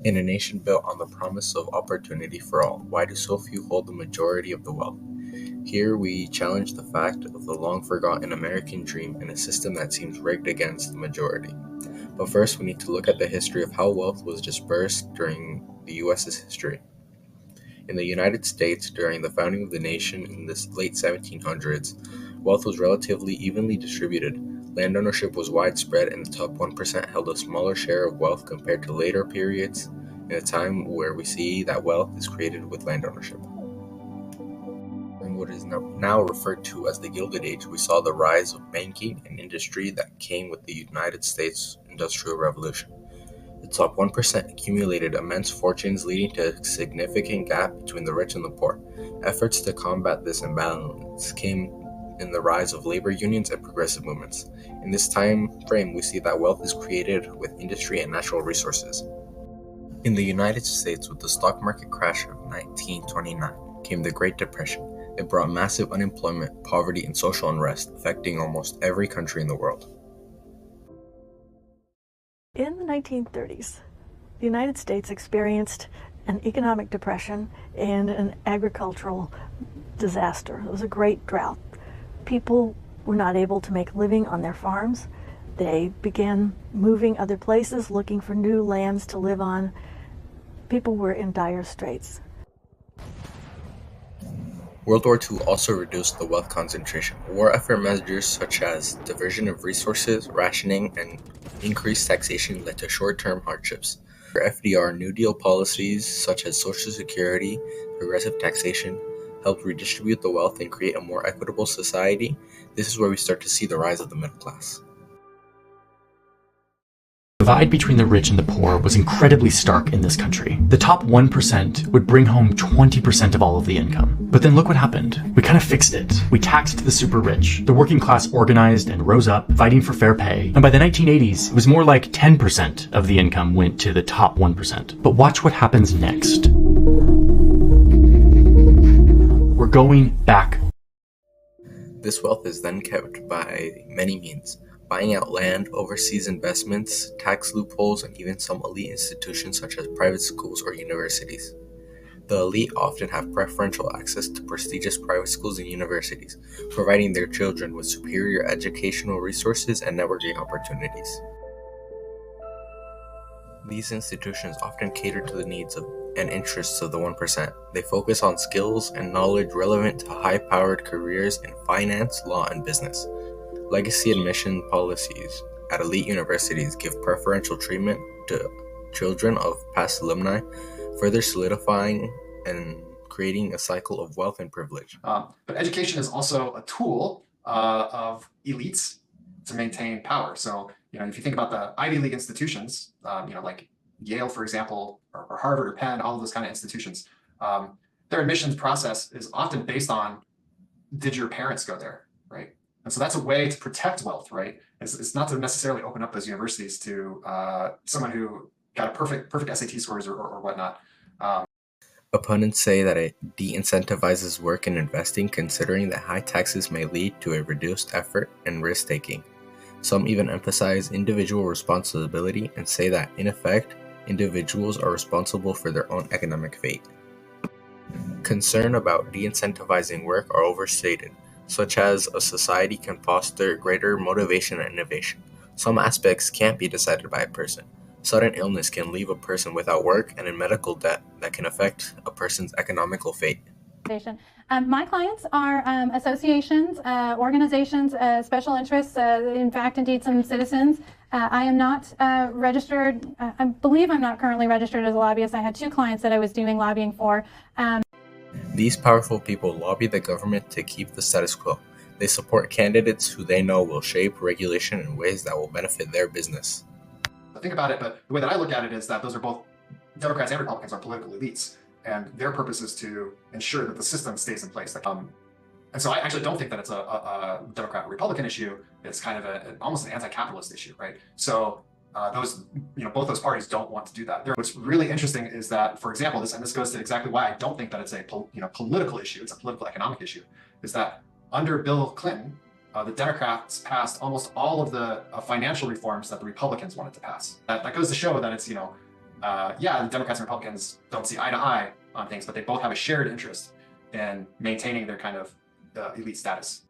In a nation built on the promise of opportunity for all, why do so few hold the majority of the wealth? Here we challenge the fact of the long-forgotten American dream in a system that seems rigged against the majority. But first, we need to look at the history of how wealth was dispersed during the U.S.'s history. In the United States, during the founding of the nation in the late 1700s, wealth was relatively evenly distributed. Land ownership was widespread, and the top 1% held a smaller share of wealth compared to later periods in a time where we see that wealth is created with land ownership. In what is now referred to as the Gilded Age, we saw the rise of banking and industry that came with the United States Industrial Revolution. The top 1% accumulated immense fortunes, leading to a significant gap between the rich and the poor. Efforts to combat this imbalance came in the rise of labor unions and progressive movements. In this time frame, we see that wealth is created with industry and natural resources. In the United States, with the stock market crash of 1929, came the Great Depression. It brought massive unemployment, poverty, and social unrest, affecting almost every country in the world. In the 1930s, the United States experienced an economic depression and an agricultural disaster. It was a great drought. People were not able to make a living on their farms. They began moving other places, looking for new lands to live on. People were in dire straits. World War II also reduced the wealth concentration. War effort measures such as diversion of resources, rationing, and increased taxation led to short-term hardships. For FDR, New Deal policies such as Social Security, progressive taxation, helped redistribute the wealth and create a more equitable society. This is where we start to see the rise of the middle class. The divide between the rich and the poor was incredibly stark in this country. The top 1% would bring home 20% of all of the income. But then look what happened. We kind of fixed it. We taxed the super rich. The working class organized and rose up, fighting for fair pay. And by the 1980s, it was more like 10% of the income went to the top 1%. But watch what happens next. We're going back. This wealth is then kept by many means. Buying out land, overseas investments, tax loopholes, and even some elite institutions such as private schools or universities. The elite often have preferential access to prestigious private schools and universities, providing their children with superior educational resources and networking opportunities. These institutions often cater to the needs and interests of the 1%. They focus on skills and knowledge relevant to high-powered careers in finance, law, and business. Legacy admission policies at elite universities give preferential treatment to children of past alumni, further solidifying and creating a cycle of wealth and privilege. But education is also a tool of elites to maintain power. So, if you think about the Ivy League institutions, like Yale, for example, or Harvard or Penn, all of those kind of institutions, their admissions process is often based on, did your parents go there, right? And so that's a way to protect wealth, right? It's not to necessarily open up those universities to someone who got a perfect SAT scores or whatnot. Opponents say that it de-incentivizes work and investing, considering that high taxes may lead to a reduced effort and risk-taking. Some even emphasize individual responsibility and say that, in effect, individuals are responsible for their own economic fate. Concern about de-incentivizing work are overstated, such as a society can foster greater motivation and innovation. Some aspects can't be decided by a person. Sudden illness can leave a person without work and in medical debt that can affect a person's economical fate. My clients are associations, organizations, special interests, in fact, indeed, some citizens. I am not registered. I believe I'm not currently registered as a lobbyist. I had 2 clients that I was doing lobbying for. These powerful people lobby the government to keep the status quo. They support candidates who they know will shape regulation in ways that will benefit their business. Think about it, but the way that I look at it is that those are both Democrats and Republicans are political elites, and their purpose is to ensure that the system stays in place. And so I actually don't think that it's a Democrat or Republican issue. It's kind of almost an anti-capitalist issue, right? So both those parties don't want to do that. What's really interesting is that, for example, this goes to exactly why I don't think that it's a political issue. It's a political economic issue. Is that under Bill Clinton, the Democrats passed almost all of the financial reforms that the Republicans wanted to pass. That goes to show that it's yeah, the Democrats and Republicans don't see eye to eye on things, but they both have a shared interest in maintaining their kind of elite status.